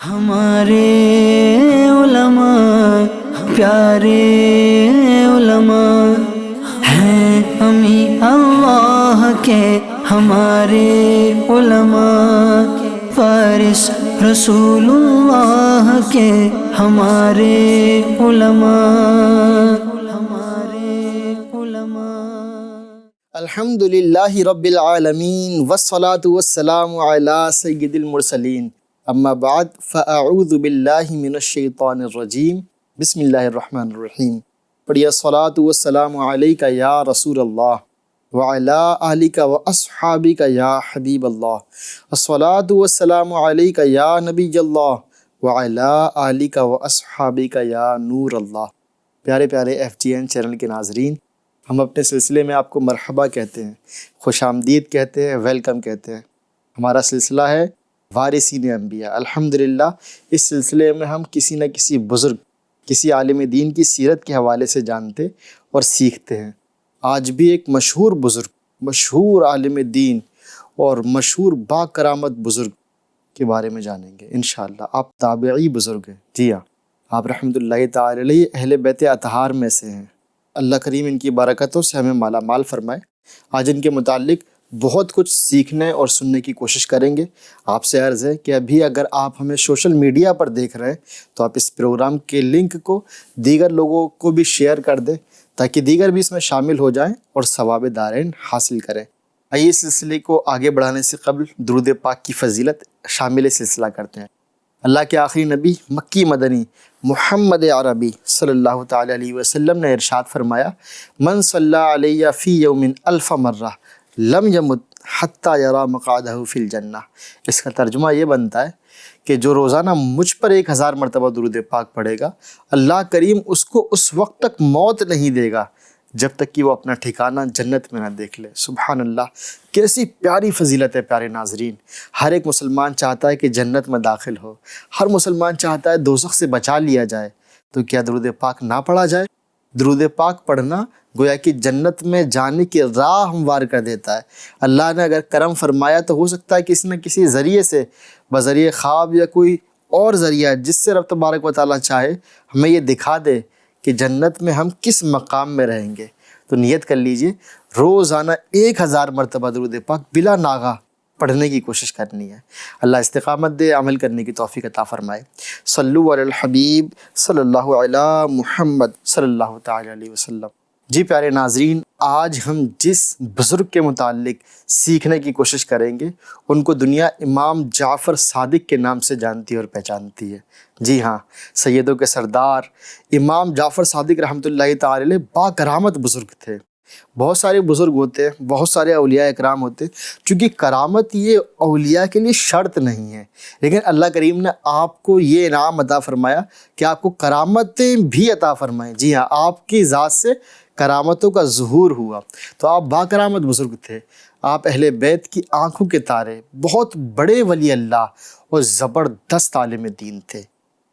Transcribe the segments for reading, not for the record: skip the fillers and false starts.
ہمارے علماء پیارے علماء ہیں، ہمیں اللہ کے ہمارے علماء، فارس رسول اللہ کے ہمارے علماء، الحمدللہ رب العالمین والصلاة والسلام علی سید المرسلین، اما بعد فاعوذ باللہ من الشیطان الرجیم، بسم اللہ الرحمن الرحیم۔ پڑھیے الصلاة والسلام علیک یا رسول اللہ وعلی آلک واصحابک یا حبیب اللہ، الصلاة والسلام علیک یا نبی اللہ وعلی آلک واصحابک یا نور اللہ۔ پیارے پیارے FGN چینل کے ناظرین، ہم اپنے سلسلے میں آپ کو مرحبا کہتے ہیں، خوش آمدید کہتے ہیں، ویلکم کہتے ہیں۔ ہمارا سلسلہ ہے وارثین انبیاء۔ الحمدللہ اس سلسلے میں ہم کسی نہ کسی بزرگ، کسی عالم دین کی سیرت کے حوالے سے جانتے اور سیکھتے ہیں۔ آج بھی ایک مشہور بزرگ، مشہور عالم دین اور مشہور با کرامت بزرگ کے بارے میں جانیں گے انشاءاللہ۔ آپ تابعی بزرگ ہیں، جی ہاں، آپ رحمۃ اللہ تعالی علیہ اہل بیت اطہار میں سے ہیں۔ اللہ کریم ان کی برکتوں سے ہمیں مالا مال فرمائے۔ آج ان کے متعلق بہت کچھ سیکھنے اور سننے کی کوشش کریں گے۔ آپ سے عرض ہے کہ ابھی اگر آپ ہمیں سوشل میڈیا پر دیکھ رہے ہیں تو آپ اس پروگرام کے لنک کو دیگر لوگوں کو بھی شیئر کر دیں تاکہ دیگر بھی اس میں شامل ہو جائیں اور ثواب دارین حاصل کریں۔ آئیے اس سلسلے کو آگے بڑھانے سے قبل درود پاک کی فضیلت شامل سلسلہ کرتے ہیں۔ اللہ کے آخری نبی مکی مدنی محمد عربی صلی اللہ تعالی علیہ وسلم نے ارشاد فرمایا، من صلی علیہ فی یوم الف مرہ لم یمت حتی یری مقعدہ فی الجنہ۔ اس کا ترجمہ یہ بنتا ہے کہ جو روزانہ مجھ پر 1000 مرتبہ درود پاک پڑھے گا، اللہ کریم اس کو اس وقت تک موت نہیں دے گا جب تک کہ وہ اپنا ٹھکانہ جنت میں نہ دیکھ لے۔ سبحان اللہ، کیسی پیاری فضیلت ہے پیارے ناظرین۔ ہر ایک مسلمان چاہتا ہے کہ جنت میں داخل ہو، ہر مسلمان چاہتا ہے دوزخ سے بچا لیا جائے، تو کیا درود پاک نہ پڑھا جائے؟ درود پاک پڑھنا گویا کہ جنت میں جانے کی راہ ہموار کر دیتا ہے۔ اللہ نے اگر کرم فرمایا تو ہو سکتا ہے کسی نہ کسی ذریعے سے، بذریعہ خواب یا کوئی اور ذریعہ جس سے رب تبارک و تعالیٰ چاہے ہمیں یہ دکھا دے کہ جنت میں ہم کس مقام میں رہیں گے۔ تو نیت کر لیجئے روزانہ 1000 مرتبہ درود پاک بلا ناغہ پڑھنے کی کوشش کرنی ہے۔ اللہ استقامت دے، عمل کرنے کی توفیق عطا فرمائے۔ صلو علی الحبیب صلی اللہ علی محمد صلی اللہ تعالی علیہ وسلم۔ جی پیارے ناظرین، آج ہم جس بزرگ کے متعلق سیکھنے کی کوشش کریں گے ان کو دنیا امام جعفر صادق کے نام سے جانتی اور پہچانتی ہے۔ جی ہاں، سیدوں کے سردار امام جعفر صادق رحمۃ اللہ تعالی علیہ با کرامت بزرگ تھے۔ بہت سارے بزرگ ہوتے ہیں، بہت سارے اولیاء اکرام ہوتے ہیں، چونکہ کرامت یہ اولیاء کے لیے شرط نہیں ہے، لیکن اللہ کریم نے آپ کو یہ انعام عطا فرمایا کہ آپ کو کرامتیں بھی عطا فرمائیں۔ جی ہاں، آپ کی ذات سے کرامتوں کا ظہور ہوا، تو آپ با کرامت بزرگ تھے۔ آپ اہل بیت کی آنکھوں کے تارے، بہت بڑے ولی اللہ اور زبردست عالم دین تھے۔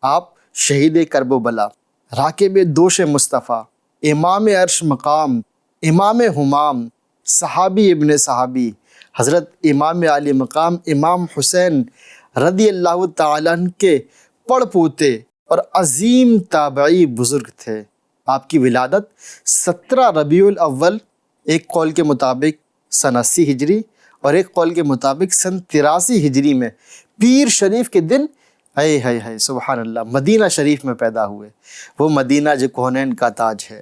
آپ شہید کرب و بلا، راکب دوش مصطفیٰ، امام عرش مقام، امام ہمام، صحابی ابن صحابی، حضرت امام علی مقام امام حسین رضی اللہ تعالیٰ عنہ کے پڑ پوتے اور عظیم تابعی بزرگ تھے۔ آپ کی ولادت 17 ربیع الاول، ایک قول کے مطابق سن 80 ہجری اور ایک قول کے مطابق سن 83 ہجری میں پیر شریف کے دن، اے سبحان اللہ، مدینہ شریف میں پیدا ہوئے۔ وہ مدینہ جو کونین کا تاج ہے،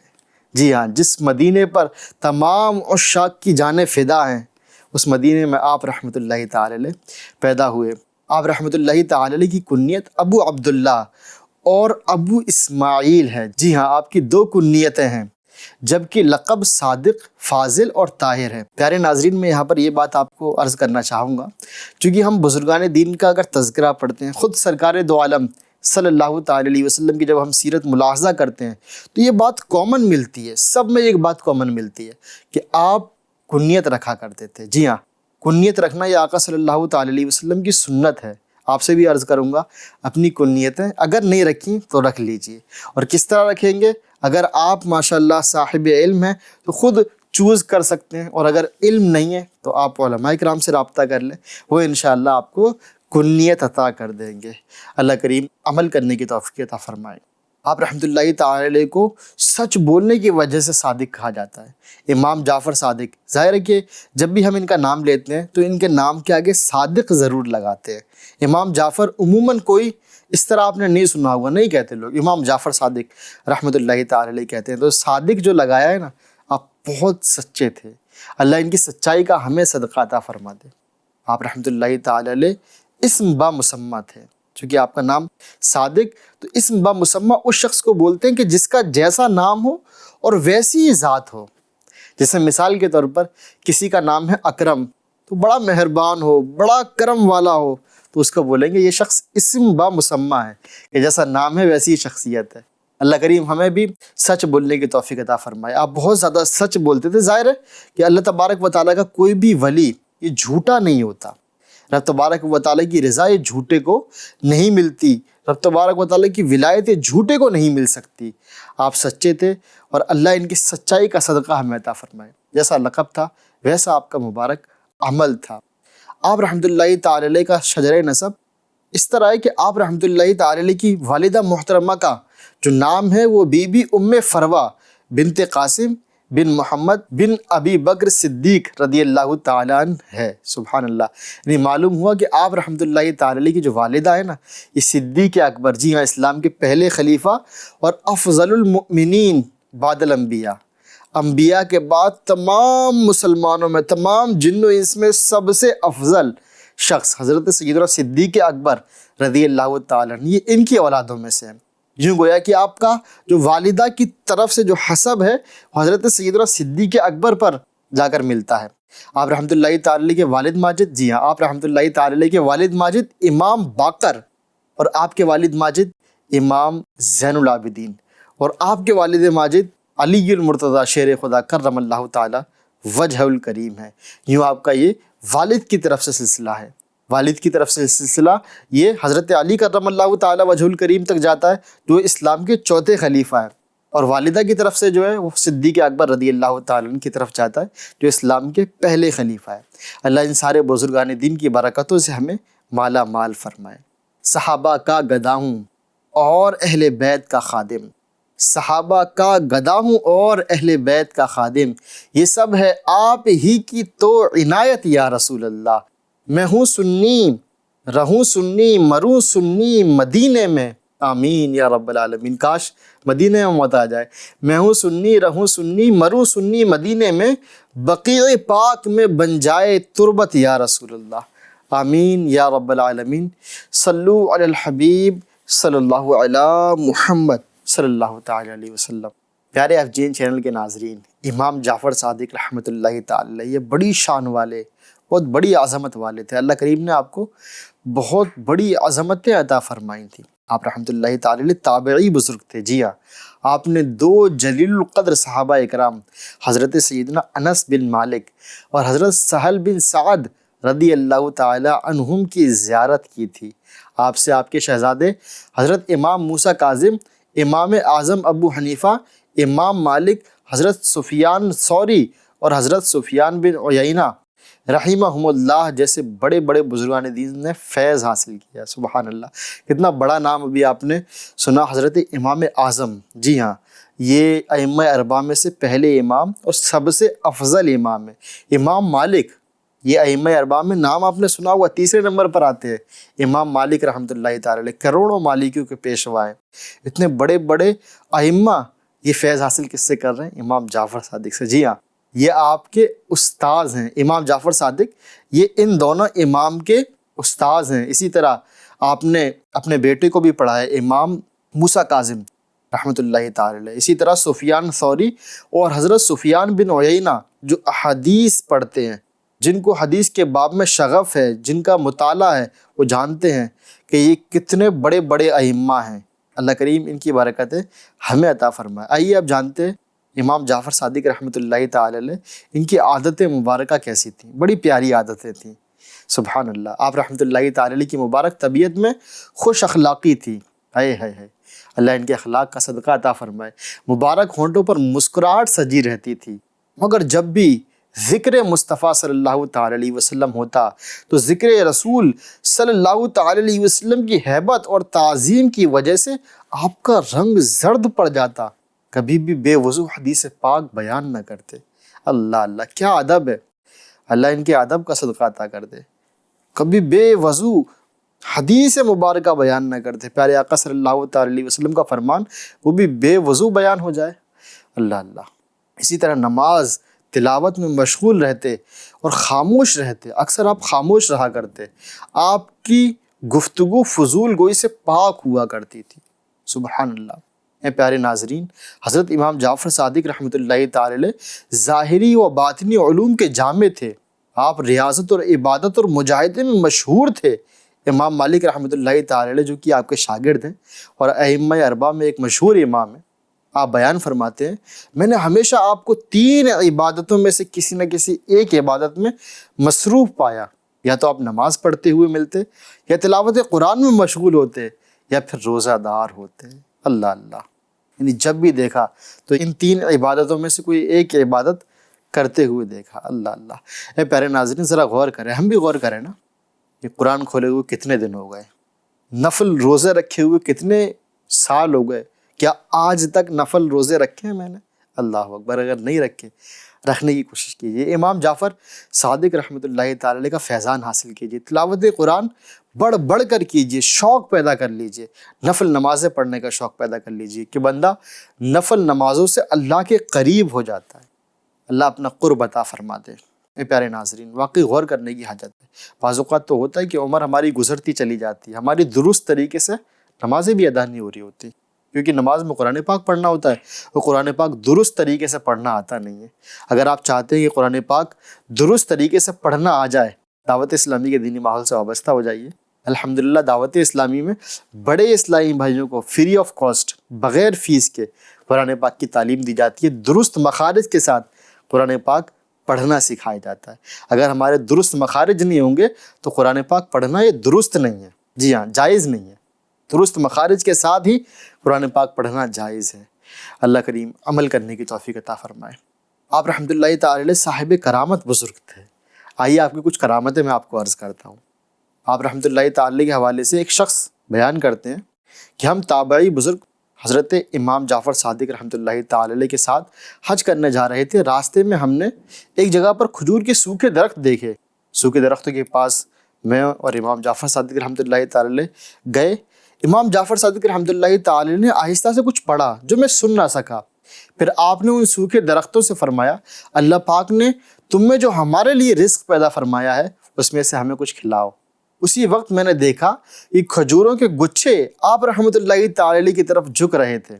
جی ہاں، جس مدینے پر تمام عشاق کی جانیں فدا ہیں، اس مدینے میں آپ رحمۃ اللہ تعالی علیہ پیدا ہوئے۔ آپ رحمۃ اللہ تعالی علیہ کی کنیت ابو عبداللہ اور ابو اسماعیل ہے۔ جی ہاں، آپ کی 2 کنیتیں ہیں، جبکہ لقب صادق، فاضل اور طاہر ہے۔ پیارے ناظرین، میں یہاں پر یہ بات آپ کو عرض کرنا چاہوں گا، چونکہ ہم بزرگان دین کا اگر تذکرہ پڑھتے ہیں، خود سرکار دو عالم صلی اللہ تعالی علیہ وسلم کی جب ہم سیرت ملاحظہ کرتے ہیں تو یہ بات کامن ملتی ہے، سب میں ایک بات کامن ملتی ہے کہ آپ کنیت رکھا کرتے تھے۔ جی ہاں، کنیت رکھنا یہ آقا صلی اللہ تعالی علیہ وسلم کی سنت ہے۔ آپ سے بھی عرض کروں گا، اپنی کنیتیں اگر نہیں رکھیں تو رکھ لیجئے۔ اور کس طرح رکھیں گے؟ اگر آپ ماشاءاللہ صاحب علم ہیں تو خود چوز کر سکتے ہیں، اور اگر علم نہیں ہے تو آپ علماء کرام سے رابطہ کر لیں، وہ انشاءاللہ آپ کو کنیت عطا کر دیں گے۔ اللہ کریم عمل کرنے کی توفیق عطا فرمائے۔ آپ رحمۃ اللہ تعالی علیہ کو سچ بولنے کی وجہ سے صادق کہا جاتا ہے۔ امام جعفر صادق، ظاہر ہے کہ جب بھی ہم ان کا نام لیتے ہیں تو ان کے نام کے آگے صادق ضرور لگاتے ہیں۔ امام جعفر عموماً کوئی اس طرح آپ نے نہیں سنا ہوگا، نہیں کہتے لوگ امام جعفر صادق رحمۃ اللہ تعالی علیہ کہتے ہیں۔ تو صادق جو لگایا ہے نا، آپ بہت سچے تھے، اللہ ان کی سچائی کا ہمیں صدقہ عطا فرما دے۔ آپ رحمۃ اللہ تعالی علیہ اسم با مسمہ تھے، چونکہ آپ کا نام صادق، تو اسم با مسمہ اس شخص کو بولتے ہیں کہ جس کا جیسا نام ہو اور ویسی ہی ذات ہو۔ جیسے مثال کے طور پر کسی کا نام ہے اکرم، تو بڑا مہربان ہو، بڑا کرم والا ہو، تو اس کو بولیں گے یہ شخص اسم با مسمہ ہے، کہ جیسا نام ہے ویسی ہی شخصیت ہے۔ اللہ کریم ہمیں بھی سچ بولنے کی توفیق عطا فرمائے۔ آپ بہت زیادہ سچ بولتے تھے۔ ظاہر ہے کہ اللہ تبارک و تعالیٰ کا کوئی بھی ولی یہ جھوٹا نہیں ہوتا۔ رب تبارک و تعالیٰ کی رضا یہ جھوٹے کو نہیں ملتی، رب تبارک و تعالیٰ کی ولایت یہ جھوٹے کو نہیں مل سکتی۔ آپ سچے تھے اور اللہ ان کی سچائی کا صدقہ ہمیں عطا فرمائے۔ جیسا لقب تھا ویسا آپ کا مبارک عمل تھا۔ آپ رحمۃ اللہ تعالی علیہ کا شجر نسب اس طرح ہے کہ آپ رحمۃ اللہ تعالی علیہ کی والدہ محترمہ کا جو نام ہے وہ بی بی ام فروہ بنت قاسم بن محمد بن ابی بکر صدیق رضی اللہ تعالیٰ عنہ ہے۔ سبحان اللہ، یعنی معلوم ہوا کہ آپ رحمۃ اللہ تعالی علیہ کی جو والدہ ہے نا، یہ صدیق اکبر، جی ہاں، اسلام کے پہلے خلیفہ اور افضل المؤمنین بعد الانبیاء، انبیاء کے بعد تمام مسلمانوں میں، تمام جن و انس میں سب سے افضل شخص حضرت سیدنا صدیق اکبر رضی اللہ تعالیٰ عنہ، یہ ان کی اولادوں میں سے ہیں۔ یوں گویا کہ آپ کا جو والدہ کی طرف سے جو حسب ہے حضرت سیدنا صدیق اکبر پر جا کر ملتا ہے۔ آپ رحمۃ اللہ تعالی علیہ کے والد ماجد، جی ہاں، آپ رحمۃ اللہ تعالی علیہ کے والد ماجد امام باقر، اور آپ کے والد ماجد امام زین العابدین، اور آپ کے والد ماجد علی المرتضیٰ شیر خدا کرم اللہ تعالی وجہ الکریم ہے۔ یوں آپ کا یہ والد کی طرف سے سلسلہ ہے، والد کی طرف سے سلسلہ یہ حضرت علی کرم اللہ تعالی وجہ الکریم تک جاتا ہے جو اسلام کے چوتھے خلیفہ ہیں، اور والدہ کی طرف سے جو ہے وہ صدیق اکبر رضی اللہ تعالیٰ عنہ کی طرف جاتا ہے جو اسلام کے پہلے خلیفہ ہے۔ اللہ ان سارے بزرگان دین کی برکتوں سے ہمیں مالا مال فرمائے۔ صحابہ کا گدا ہوں اور اہل بیت کا خادم، صحابہ کا گدا ہوں اور اہل بیت کا خادم، یہ سب ہے آپ ہی کی تو عنایت یا رسول اللہ۔ میں ہوں سنی، رہوں سنی، مروں سنی مدینے میں، آمین یا رب العالمین۔ کاش مدینے میں موت آ جائے۔ میں ہوں سنی، رہوں سنی، مروں سنی مدینے میں، بقیع پاک میں بن جائے تربت یا رسول اللہ، آمین یا رب العالمین۔ صلو علی الحبیب صلی اللہ علی محمد صلی اللہ تعالی علیہ وسلم۔ پیارے FGN چینل کے ناظرین، امام جعفر صادق رحمۃ اللہ تعالی علیہ یہ بڑی شان والے، بہت بڑی عظمت والے تھے۔ اللہ کریم نے آپ کو بہت بڑی عظمتیں عطا فرمائی تھیں۔ آپ رحمۃ اللہ تعالی علیہ تابعی بزرگ تھے، جی ہاں، آپ نے 2 جلیل القدر صحابہ اکرام حضرت سیدنا انس بن مالک اور حضرت سہل بن سعد رضی اللہ تعالی عنہم کی زیارت کی تھی۔ آپ سے آپ کے شہزادے حضرت امام موسیٰ کاظم، امام اعظم ابو حنیفہ، امام مالک، حضرت سفیان ثوری اور حضرت سفیان بن عیینہ رحمہم اللہ جیسے بڑے بڑے بزرگان دین نے فیض حاصل کیا۔ سبحان اللہ، کتنا بڑا نام ابھی آپ نے سنا، حضرت امام اعظم، جی ہاں، یہ ائمہ اربعہ میں سے پہلے امام اور سب سے افضل امام ہے۔ امام مالک، یہ ائمہ اربعہ میں نام آپ نے سنا ہوا، تیسرے نمبر پر آتے ہیں امام مالک رحمۃ اللہ تعالی علیہ، کروڑوں مالکیوں کے پیشوا ہیں۔ اتنے بڑے بڑے ائمہ یہ فیض حاصل کس سے کر رہے ہیں؟ امام جعفر صادق سے، جی ہاں، یہ آپ کے استاذ ہیں۔ امام جعفر صادق یہ ان دونوں امام کے استاذ ہیں۔ اسی طرح آپ نے اپنے بیٹے کو بھی پڑھایا، امام موسیٰ کاظم رحمۃ اللہ تعالی علیہ، اسی طرح سفیان ثوری اور حضرت سفیان بن عیینہ جو احادیث پڑھتے ہیں، جن کو حدیث کے باب میں شغف ہے، جن کا مطالعہ ہے، وہ جانتے ہیں کہ یہ کتنے بڑے بڑے ائمہ ہیں۔ اللہ کریم ان کی برکتیں ہمیں عطا فرمائے۔ آئیے اب جانتے ہیں امام جعفر صادق رحمۃ اللہ تعالی علیہ ان کی عادتیں مبارکہ کیسی تھیں۔ بڑی پیاری عادتیں تھیں، سبحان اللہ۔ آپ رحمۃ اللہ تعالی علیہ کی مبارک طبیعت میں خوش اخلاقی تھی، ہائے ہائے ہائے، اللہ ان کے اخلاق کا صدقہ عطا فرمائے۔ مبارک ہونٹوں پر مسکراہٹ سجی رہتی تھی، مگر جب بھی ذکر مصطفیٰ صلی اللہ تعالی علیہ وسلم ہوتا تو ذکر رسول صلی اللہ تعالی علیہ وسلم کی ہیبت اور تعظیم کی وجہ سے آپ کا رنگ زرد پڑ جاتا، کبھی بھی بے وضو حدیث پاک بیان نہ کرتے۔ اللہ اللہ کیا ادب ہے، اللہ ان کے ادب کا صدقہ عطا کر دے۔ کبھی بے وضو حدیث مبارکہ بیان نہ کرتے، پیارے آقا صلی اللہ تعالی علیہ وسلم کا فرمان وہ بھی بے وضو بیان ہو جائے۔ اللہ اللہ۔ اسی طرح نماز تلاوت میں مشغول رہتے اور خاموش رہتے، اکثر آپ خاموش رہا کرتے، آپ کی گفتگو فضول گوئی سے پاک ہوا کرتی تھی۔ سبحان اللہ۔ اے پیارے ناظرین، حضرت امام جعفر صادق رحمۃ اللہ تعالی علیہ ظاہری و باطنی علوم کے جامع تھے، آپ ریاضت اور عبادت اور مجاہدے میں مشہور تھے۔ امام مالک رحمۃ اللہ تعالی علیہ جو کہ آپ کے شاگرد ہیں اور ائمہ اربعہ میں ایک مشہور امام ہیں، آپ بیان فرماتے ہیں میں نے ہمیشہ آپ کو 3 عبادتوں میں سے کسی نہ کسی ایک عبادت میں مصروف پایا، یا تو آپ نماز پڑھتے ہوئے ملتے، یا تلاوت قرآن میں مشغول ہوتے، یا پھر روزہ دار ہوتے۔ اللہ اللہ۔ یعنی جب بھی دیکھا تو ان 3 عبادتوں میں سے کوئی ایک عبادت کرتے ہوئے دیکھا۔ اللہ اللہ۔ اے پیارے ناظرین ذرا غور کریں، ہم بھی غور کریں نا، یہ قرآن کھولے ہوئے کتنے دن ہو گئے، نفل روزے رکھے ہوئے کتنے سال ہو گئے، کیا آج تک نفل روزے رکھے ہیں میں نے؟ اللہ اکبر۔ اگر نہیں رکھے، رکھنے کی کوشش کیجیے۔ امام جعفر صادق رحمۃ اللہ تعالی علیہ کا فیضان حاصل کیجیے، تلاوت قرآن بڑھ بڑھ کر کیجیے، شوق پیدا کر لیجیے، نفل نمازیں پڑھنے کا شوق پیدا کر لیجیے کہ بندہ نفل نمازوں سے اللہ کے قریب ہو جاتا ہے، اللہ اپنا قرب عطا فرما دے۔ اے پیارے ناظرین واقعی غور کرنے کی حاجت ہے۔ بعض اوقات تو ہوتا ہے کہ عمر ہماری گزرتی چلی جاتی ہے، ہماری درست طریقے سے نمازیں بھی ادا نہیں ہو رہی ہوتی، کیونکہ نماز میں قرآن پاک پڑھنا ہوتا ہے، وہ قرآن پاک درست طریقے سے پڑھنا آتا نہیں ہے۔ اگر آپ چاہتے ہیں کہ قرآن پاک درست طریقے سے پڑھنا آ جائے، دعوت اسلامی کے دینی ماحول سے وابستہ ہو جائیے۔ الحمدللہ دعوت اسلامی میں بڑے اسلامی بھائیوں کو فری آف کاسٹ، بغیر فیس کے قرآن پاک کی تعلیم دی جاتی ہے، درست مخارج کے ساتھ قرآن پاک پڑھنا سکھایا جاتا ہے۔ اگر ہمارے درست مخارج نہیں ہوں گے تو قرآن پاک پڑھنا یہ درست نہیں ہے، جی ہاں جائز نہیں ہے۔ درست مخارج کے ساتھ ہی قرآن پاک پڑھنا جائز ہے۔ اللہ کریم عمل کرنے کی توفیق عطا فرمائے۔ آپ رحمۃ اللہ تعالی علیہ صاحب کرامت بزرگ تھے، آئیے آپ کی کچھ کرامتیں میں آپ کو عرض کرتا ہوں۔ آپ رحمۃ اللہ تعالی کے حوالے سے ایک شخص بیان کرتے ہیں کہ ہم تابعی بزرگ حضرت امام جعفر صادق رحمۃ اللہ تعالی علیہ کے ساتھ حج کرنے جا رہے تھے، راستے میں ہم نے ایک جگہ پر کھجور کے سوکھے درخت دیکھے، سوکھے درختوں کے پاس میں اور امام جعفر صادق رحمۃ اللہ تعالی علیہ گئے۔ امام جعفر صادق رحمۃ اللہ تعالی نے آہستہ سے کچھ پڑھا جو میں سن نہ سکا، پھر آپ نے ان سوکھے درختوں سے فرمایا اللہ پاک نے تم میں جو ہمارے لیے رزق پیدا فرمایا ہے اس میں سے ہمیں کچھ کھلاؤ۔ اسی وقت میں نے دیکھا کہ کھجوروں کے گچھے آپ رحمۃ اللہ تعالی کی طرف جھک رہے تھے۔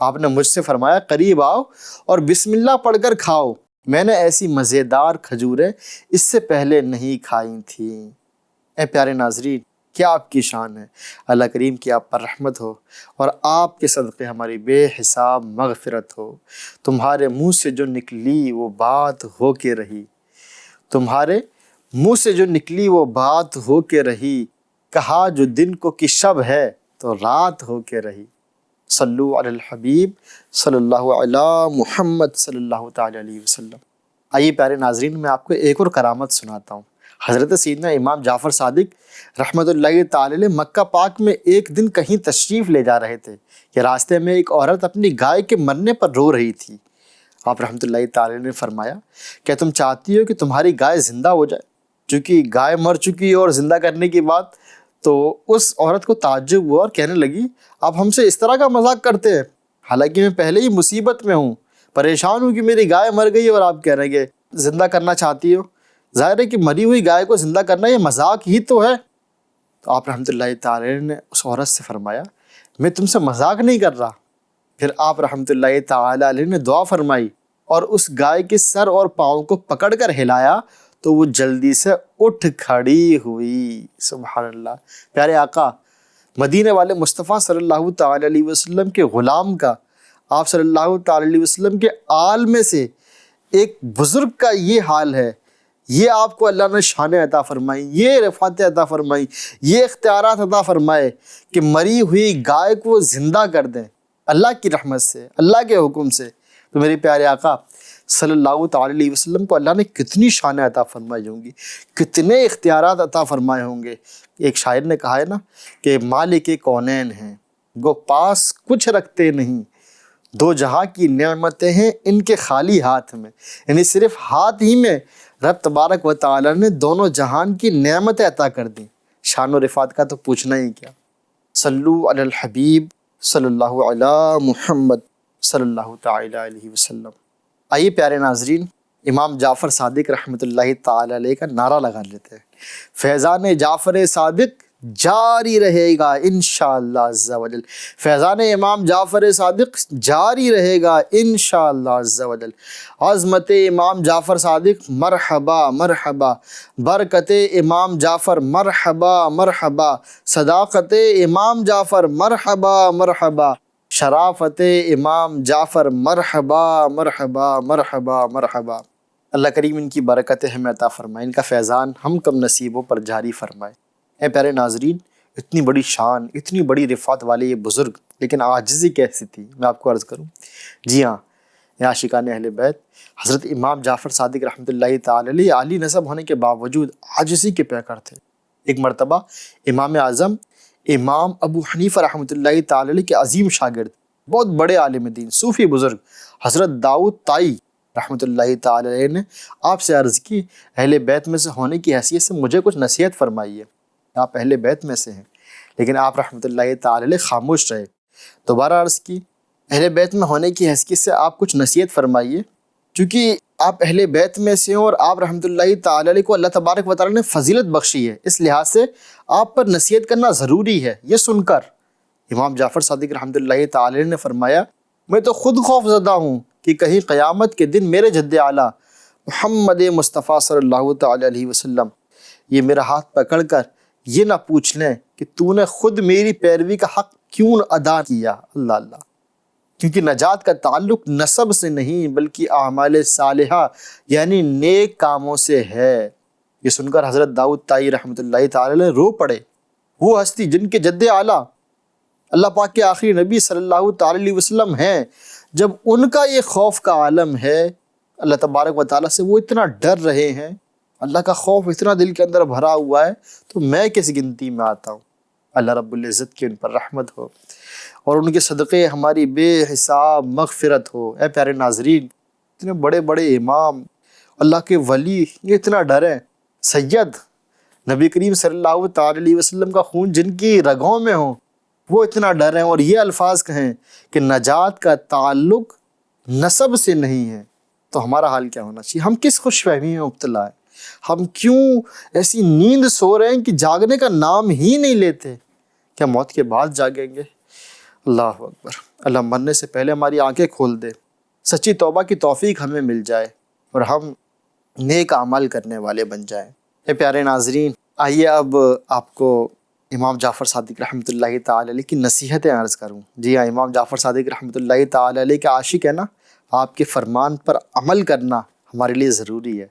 آپ نے مجھ سے فرمایا قریب آؤ اور بسم اللہ پڑھ کر کھاؤ، میں نے ایسی مزیدار کھجوریں اس سے پہلے نہیں کھائی تھیں۔ اے پیارے ناظرین کیا آپ کی شان ہے، اللہ کریم کی آپ پر رحمت ہو اور آپ کے صدقے ہماری بے حساب مغفرت ہو۔ تمہارے منہ سے جو نکلی وہ بات ہو کے رہی، تمہارے منہ سے جو نکلی وہ بات ہو کے رہی، کہا جو دن کو کہ شب ہے تو رات ہو کے رہی۔ صلو علی الحبیب صلی اللہ علی محمد صلی اللہ تعالی علیہ وسلم۔ آئیے پیارے ناظرین میں آپ کو ایک اور کرامت سناتا ہوں۔ حضرت سیدنا امام جعفر صادق رحمۃ اللہ تعالی علیہ مکہ پاک میں ایک دن کہیں تشریف لے جا رہے تھے کہ راستے میں ایک عورت اپنی گائے کے مرنے پر رو رہی تھی۔ آپ رحمۃ اللہ تعالی نے فرمایا کیا تم چاہتی ہو کہ تمہاری گائے زندہ ہو جائے؟ چونکہ گائے مر چکی اور زندہ کرنے کی بات، تو اس عورت کو تعجب ہوا اور کہنے لگی آپ ہم سے اس طرح کا مذاق کرتے ہیں، حالانکہ میں پہلے ہی مصیبت میں ہوں، پریشان ہوں کہ میری گائے مر گئی اور آپ کہہ رہے ہیں کہ زندہ کرنا چاہتی ہو۔ ظاہر ہے کہ مری ہوئی گائے کو زندہ کرنا یہ مذاق ہی تو ہے۔ تو آپ رحمۃ اللہ تعالی نے اس عورت سے فرمایا میں تم سے مذاق نہیں کر رہا۔ پھر آپ رحمۃ اللہ تعالی علیہ نے دعا فرمائی اور اس گائے کے سر اور پاؤں کو پکڑ کر ہلایا تو وہ جلدی سے اٹھ کھڑی ہوئی۔ سبحان اللہ۔ پیارے آقا مدینے والے مصطفیٰ صلی اللہ تعالی علیہ وسلم کے غلام کا، آپ صلی اللہ تعالی علیہ وسلم کے آل میں سے ایک بزرگ کا یہ حال ہے، یہ آپ کو اللہ نے شان عطا فرمائی، یہ رفعت عطا فرمائی، یہ اختیارات عطا فرمائے کہ مری ہوئی گائے کو زندہ کر دیں اللہ کی رحمت سے، اللہ کے حکم سے۔ تو میرے پیارے آقا صلی اللہ تعالی علیہ وسلم کو اللہ نے کتنی شانیں عطا فرمائی ہوں گی، کتنے اختیارات عطا فرمائے ہوں گے۔ ایک شاعر نے کہا ہے نا کہ مالک کونین ہیں گو پاس کچھ رکھتے نہیں، دو جہاں کی نعمتیں ہیں ان کے خالی ہاتھ میں، یعنی صرف ہاتھ ہی میں رب تبارک و تعالی نے دونوں جہان کی نعمتیں عطا کر دیں۔ شان و رفعت کا تو پوچھنا ہی کیا۔ صلو علی الحبیب صلی اللہ علی محمد صلی اللہ تعالی علیہ وسلم۔ آئیے پیارے ناظرین، امام جعفر صادق رحمۃ اللہ تعالی علیہ کا نعرہ لگا لیتے ہیں۔ فیضان جعفر صادق جاری رہے گا انشاءاللہ عز و جل، فیضان امام جعفر صادق جاری رہے گا انشاءاللہ عز و جل۔ عظمت امام جعفر صادق مرحبا مرحبا، برکت امام جعفر مرحبا مرحبا، صداقت امام جعفر مرحبا مرحبا، شرافت امام جعفر مرحبا مرحبا مرحبا مرحبا۔ اللہ کریم ان کی برکتیں ہمیں عطا فرمائے، ان کا فیضان ہم کم نصیبوں پر جاری فرمائے۔ اے پیارے ناظرین، اتنی بڑی شان، اتنی بڑی رفعت والے یہ بزرگ، لیکن عاجزی کیسی تھی، میں آپ کو عرض کروں۔ جی ہاں، یہ عاشقان اہل بیت حضرت امام جعفر صادق رحمۃ اللہ تعالی علیہ عالی نسب ہونے کے باوجود عاجزی کے پیکر تھے۔ ایک مرتبہ امام اعظم امام ابو حنیفہ رحمۃ اللہ تعالی علیہ کے عظیم شاگرد، بہت بڑے عالم دین، صوفی بزرگ حضرت داؤد طائی رحمۃ اللہ تعالی علیہ نے آپ سے عرض کی، اہل بیت میں سے ہونے کی حیثیت سے مجھے کچھ نصیحت فرمائیے۔ آپ اہل بیت میں سے ہیں، لیکن آپ رحمۃ اللہ تعالی علیہ خاموش رہے۔ دوبارہ عرض کی، اہل بیت میں ہونے کی حیثیت سے آپ کچھ نصیحت فرمائیے، چونکہ آپ اہل بیت میں سے ہیں اور آپ رحمۃ اللہ تعالی علیہ کو اللہ تبارک و تعالی نے فضیلت بخشی ہے، اس لحاظ سے آپ پر نصیحت کرنا ضروری ہے۔ یہ سن کر امام جعفر صادق رحمۃ اللہ تعالی علیہ نے فرمایا، میں تو خود خوف زدہ ہوں کہ کہیں قیامت کے دن میرے جد اعلیٰ محمد مصطفیٰ صلی اللہ تعالی علیہ وسلم یہ میرا ہاتھ پکڑ کر یہ نہ پوچھ لیں کہ تو نے خود میری پیروی کا حق کیوں ادا کیا۔ اللہ اللہ، کیونکہ نجات کا تعلق نسب سے نہیں بلکہ اعمال صالحہ یعنی نیک کاموں سے ہے۔ یہ سن کر حضرت داؤد طائی رحمۃ اللہ تعالی علیہ رو پڑے۔ وہ ہستی جن کے جد اعلیٰ اللہ پاک کے آخری نبی صلی اللہ تعالی علیہ وسلم ہیں، جب ان کا یہ خوف کا عالم ہے اللہ تبارک و تعالیٰ سے، وہ اتنا ڈر رہے ہیں، اللہ کا خوف اتنا دل کے اندر بھرا ہوا ہے، تو میں کس گنتی میں آتا ہوں۔ اللہ رب العزت کی ان پر رحمت ہو اور ان کے صدقے ہماری بے حساب مغفرت ہو۔ اے پیارے ناظرین، اتنے بڑے بڑے امام، اللہ کے ولی، یہ اتنا ڈریں۔ سید نبی کریم صلی اللہ تعالی علیہ وسلم کا خون جن کی رگوں میں ہو، وہ اتنا ڈریں اور یہ الفاظ کہیں کہ نجات کا تعلق نسب سے نہیں ہے، تو ہمارا حال کیا ہونا چاہیے؟ ہم کس خوش فہمی میں مبتلا ہیں؟ ہم کیوں ایسی نیند سو رہے ہیں کہ جاگنے کا نام ہی نہیں لیتے؟ کیا موت کے بعد جاگیں گے؟ اللہ اکبر۔ اللہ مرنے سے پہلے ہماری آنکھیں کھول دے، سچی توبہ کی توفیق ہمیں مل جائے اور ہم نیک اعمال کرنے والے بن جائیں۔ اے پیارے ناظرین، آئیے اب آپ کو امام جعفر صادق رحمۃ اللہ تعالی علیہ کی نصیحتیں عرض کروں۔ جی ہاں، امام جعفر صادق رحمۃ اللہ تعالی علیہ کے عاشق ہے نا، آپ کے فرمان پر عمل کرنا ہمارے لیے ضروری ہے۔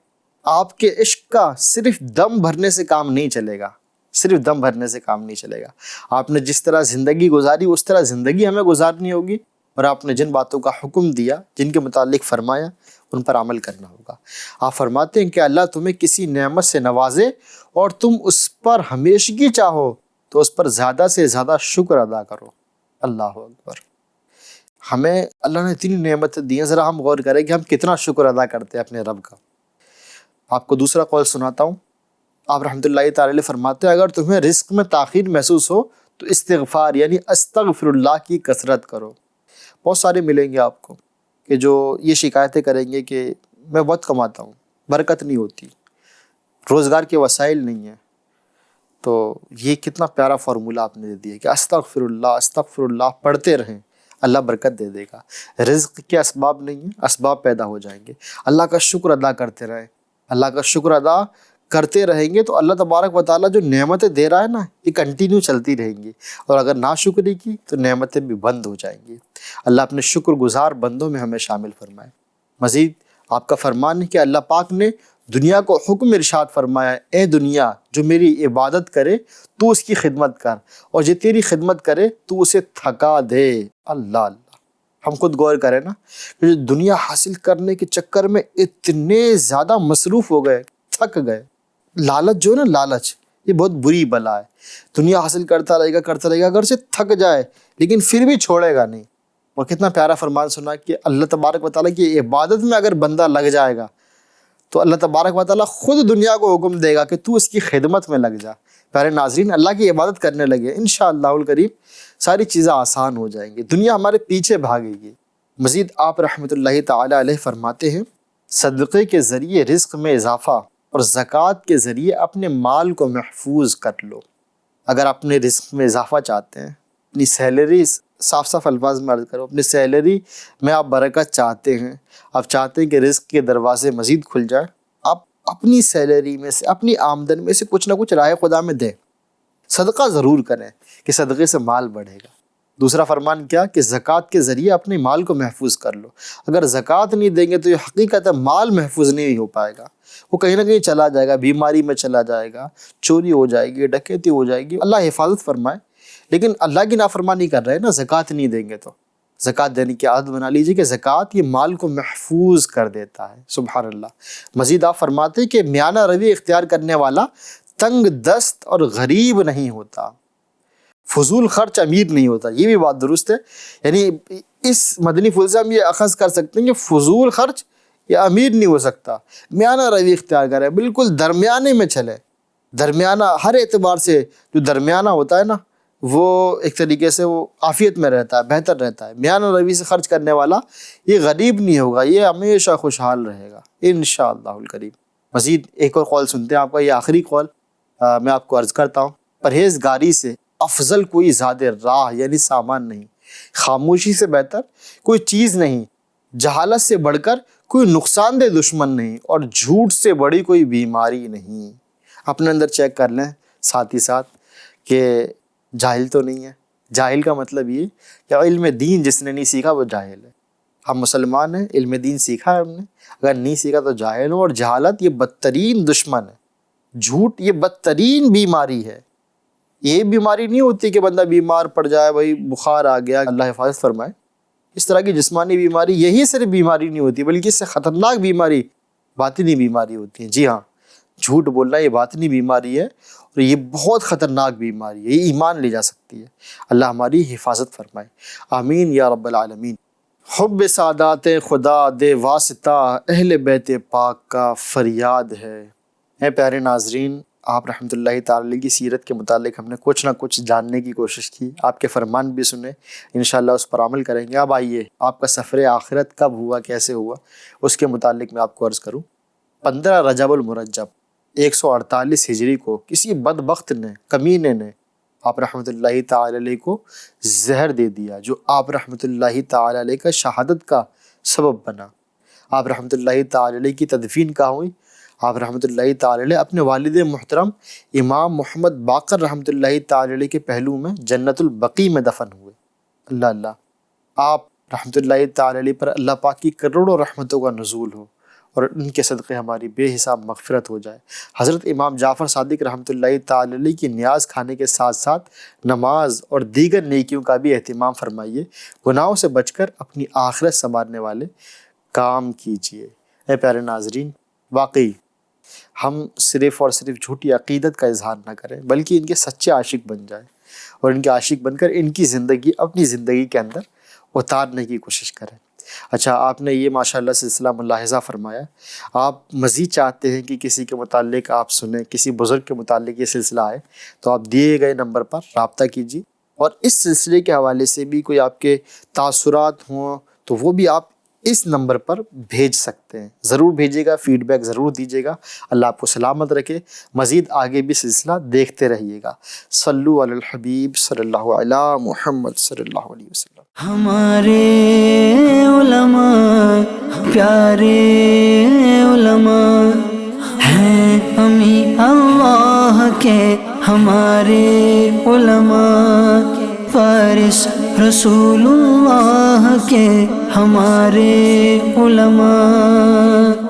آپ کے عشق کا صرف دم بھرنے سے کام نہیں چلے گا، صرف دم بھرنے سے کام نہیں چلے گا۔ آپ نے جس طرح زندگی گزاری اس طرح زندگی ہمیں گزارنی ہوگی، اور آپ نے جن باتوں کا حکم دیا، جن کے متعلق فرمایا، ان پر عمل کرنا ہوگا۔ آپ فرماتے ہیں کہ اللہ تمہیں کسی نعمت سے نوازے اور تم اس پر ہمیشگی چاہو تو اس پر زیادہ سے زیادہ شکر ادا کرو۔ اللہ اکبر۔ ہمیں اللہ نے اتنی نعمتیں دی ہیں، ذرا ہم غور کریں کہ ہم کتنا شکر ادا کرتے ہیں اپنے رب کا۔ آپ کو دوسرا قول سناتا ہوں۔ آپ رحمۃ اللہ تعالی علیہ فرماتے ہیں، اگر تمہیں رزق میں تاخیر محسوس ہو تو استغفار یعنی استغفر اللہ کی کثرت کرو۔ بہت سارے ملیں گے آپ کو کہ جو یہ شکایتیں کریں گے کہ میں بہت کماتا ہوں، برکت نہیں ہوتی، روزگار کے وسائل نہیں ہیں۔ تو یہ کتنا پیارا فارمولہ آپ نے دے دیا کہ استغفر اللہ پڑھتے رہیں، اللہ برکت دے دے گا۔ رزق کے اسباب نہیں ہیں، اسباب پیدا ہو جائیں گے۔ اللہ کا شکر ادا کرتے رہیں، اللہ کا شکر ادا کرتے رہیں گے تو اللہ تبارک و تعالیٰ جو نعمتیں دے رہا ہے نا، یہ کنٹینیو چلتی رہیں گی، اور اگر ناشکری کی تو نعمتیں بھی بند ہو جائیں گی۔ اللہ اپنے شکر گزار بندوں میں ہمیں شامل فرمائے۔ مزید آپ کا فرمان ہے کہ اللہ پاک نے دنیا کو حکم ارشاد فرمایا، اے دنیا جو میری عبادت کرے تو اس کی خدمت کر، اور جو تیری خدمت کرے تو اسے تھکا دے۔ اللہ اللہ، ہم خود غور کریں نا کہ جو دنیا حاصل کرنے کے چکر میں اتنے زیادہ مصروف ہو گئے، تھک گئے. لالچ جو ہے نا، لالچ یہ بہت بری بلا ہے. دنیا حاصل کرتا رہے گا اگر سے تھک جائے لیکن پھر بھی چھوڑے گا نہیں. اور کتنا پیارا فرمان سنا کہ اللہ تبارک و تعالیٰ کی عبادت میں اگر بندہ لگ جائے گا تو اللہ تبارک و تعالیٰ خود دنیا کو حکم دے گا کہ تو اس کی خدمت میں لگ جا. پیارے ناظرین، اللہ کی عبادت کرنے لگے، انشاءاللہ الکریم ساری چیزیں آسان ہو جائیں گی، دنیا ہمارے پیچھے بھاگے گی. مزید آپ رحمۃ اللہ تعالی علیہ فرماتے ہیں، صدقے کے ذریعے رزق میں اضافہ اور زکوٰۃ کے ذریعے اپنے مال کو محفوظ کر لو. اگر اپنے رزق میں اضافہ چاہتے ہیں، اپنی سیلری، صاف الفاظ میں عرض کرو، اپنی سیلری میں آپ برکت چاہتے ہیں، آپ چاہتے ہیں کہ رزق کے دروازے مزید کھل جائیں، آپ اپنی سیلری میں سے، اپنی آمدن میں سے کچھ نہ کچھ راہ خدا میں دیں. صدقہ ضرور کریں کہ صدقے سے مال بڑھے گا. دوسرا فرمان کیا کہ زکوٰۃ کے ذریعے اپنے مال کو محفوظ کر لو. اگر زکوٰۃ نہیں دیں گے تو یہ حقیقت ہے مال محفوظ نہیں ہو پائے گا، وہ کہیں نہ کہیں چلا جائے گا، بیماری میں چلا جائے گا، چوری ہو جائے گی، ڈکیتی ہو جائے گی. اللہ حفاظت فرمائے. لیکن اللہ کی نافرمانی کر رہے ہیں نا، زکوٰۃ نہیں دیں گے تو زکوٰۃ دینے کی عادت بنا لیجیے کہ زکوٰۃ یہ مال کو محفوظ کر دیتا ہے. سبحان اللہ. مزید آپ فرماتے کہ میانہ روی اختیار کرنے والا تنگ دست اور غریب نہیں ہوتا، فضول خرچ امیر نہیں ہوتا. یہ بھی بات درست ہے. یعنی اس مدنی پھول سے ہم یہ اخذ کر سکتے ہیں کہ فضول خرچ یہ امیر نہیں ہو سکتا. میانہ روی اختیار کرے، بالکل درمیانے میں چلے. درمیانہ ہر اعتبار سے جو درمیانہ ہوتا ہے نا، وہ ایک طریقے سے وہ عافیت میں رہتا ہے، بہتر رہتا ہے. میانہ روی سے خرچ کرنے والا یہ غریب نہیں ہوگا، یہ ہمیشہ خوشحال رہے گا انشاءاللہ الکریم. مزید ایک اور قول سنتے ہیں آپ کا، یہ آخری قول میں آپ کو عرض کرتا ہوں. پرہیزگاری سے افضل کوئی زیادہ راہ یعنی سامان نہیں، خاموشی سے بہتر کوئی چیز نہیں، جہالت سے بڑھ کر کوئی نقصان دہ دشمن نہیں، اور جھوٹ سے بڑی کوئی بیماری نہیں. اپنے اندر چیک کر لیں ساتھ ہی ساتھ کہ جاہل تو نہیں ہے. جاہل کا مطلب یہ کہ علم دین جس نے نہیں سیکھا وہ جاہل ہے. ہم مسلمان ہیں، علم دین سیکھا ہے ہم نے، اگر نہیں سیکھا تو جاہل ہوں. اور جہالت یہ بدترین دشمن ہے، جھوٹ یہ بدترین بیماری ہے. یہ بیماری نہیں ہوتی کہ بندہ بیمار پڑ جائے، بھائی بخار آ گیا، اللہ حفاظت فرمائے. اس طرح کی جسمانی بیماری یہی صرف بیماری نہیں ہوتی، بلکہ اس سے خطرناک بیماری باطنی بیماری ہوتی ہے. جی ہاں، جھوٹ بولنا یہ باطنی بیماری ہے اور یہ بہت خطرناک بیماری ہے، یہ ایمان لے جا سکتی ہے. اللہ ہماری حفاظت فرمائے، آمین یا رب العالمین. حب سعادات خدا دے واسطہ اہل بیت پاک کا فریاد ہے. اے پیارے ناظرین، آپ رحمۃ اللہ تعالی کی سیرت کے متعلق ہم نے کچھ نہ کچھ جاننے کی کوشش کی، آپ کے فرمان بھی سنے، انشاءاللہ اس پر عمل کریں گے. اب آئیے آپ کا سفر آخرت کب ہوا، کیسے ہوا، اس کے متعلق میں آپ کو عرض کروں. 15 رجب المرجب 148 ہجری کو کسی بدبخت نے، کمینے نے آپ رحمۃ اللہ تعالی علیہ کو زہر دے دیا، جو آپ رحمۃ اللہ تعالی علیہ کا شہادت کا سبب بنا. آپ رحمۃ اللہ تعالی علیہ کی تدفین کہاں ہوئی؟ آپ رحمۃ اللہ تعالی علیہ اپنے والد محترم امام محمد باقر رحمۃ اللہ تعالی علیہ کے پہلو میں جنت البقیع میں دفن ہوئے. اللہ اللہ. آپ رحمۃ اللہ تعالی علیہ پر اللہ پاک کی کروڑوں رحمتوں کا نزول ہو اور ان کے صدقے ہماری بے حساب مغفرت ہو جائے. حضرت امام جعفر صادق رحمۃ اللہ تعالی علیہ کی نیاز کھانے کے ساتھ ساتھ نماز اور دیگر نیکیوں کا بھی اہتمام فرمائیے. گناہوں سے بچ کر اپنی آخرت سنوارنے والے کام کیجیے. اے پیارے ناظرین، واقعی ہم صرف اور صرف جھوٹی عقیدت کا اظہار نہ کریں، بلکہ ان کے سچے عاشق بن جائیں اور ان کے عاشق بن کر ان کی زندگی اپنی زندگی کے اندر اتارنے کی کوشش کریں. اچھا، آپ نے یہ ماشاءاللہ سلسلہ ملاحظہ فرمایا. آپ مزید چاہتے ہیں کہ کسی کے متعلق آپ سنیں، کسی بزرگ کے متعلق یہ سلسلہ آئے، تو آپ دیے گئے نمبر پر رابطہ کیجیے. اور اس سلسلے کے حوالے سے بھی کوئی آپ کے تاثرات ہوں تو وہ بھی آپ اس نمبر پر بھیج سکتے ہیں. ضرور بھیجیے گا، فیڈ بیک ضرور دیجیے گا. اللہ آپ کو سلامت رکھے. مزید آگے بھی سلسلہ دیکھتے رہیے گا. صلو علی الحبیب صلی اللہ علی محمد صلی اللہ علیہ وسلم. ہمارے علماء، پیارے علماء ہیں ہمیں اللہ کے، ہمارے علماء فارس رسول اللہ کے، ہمارے علماء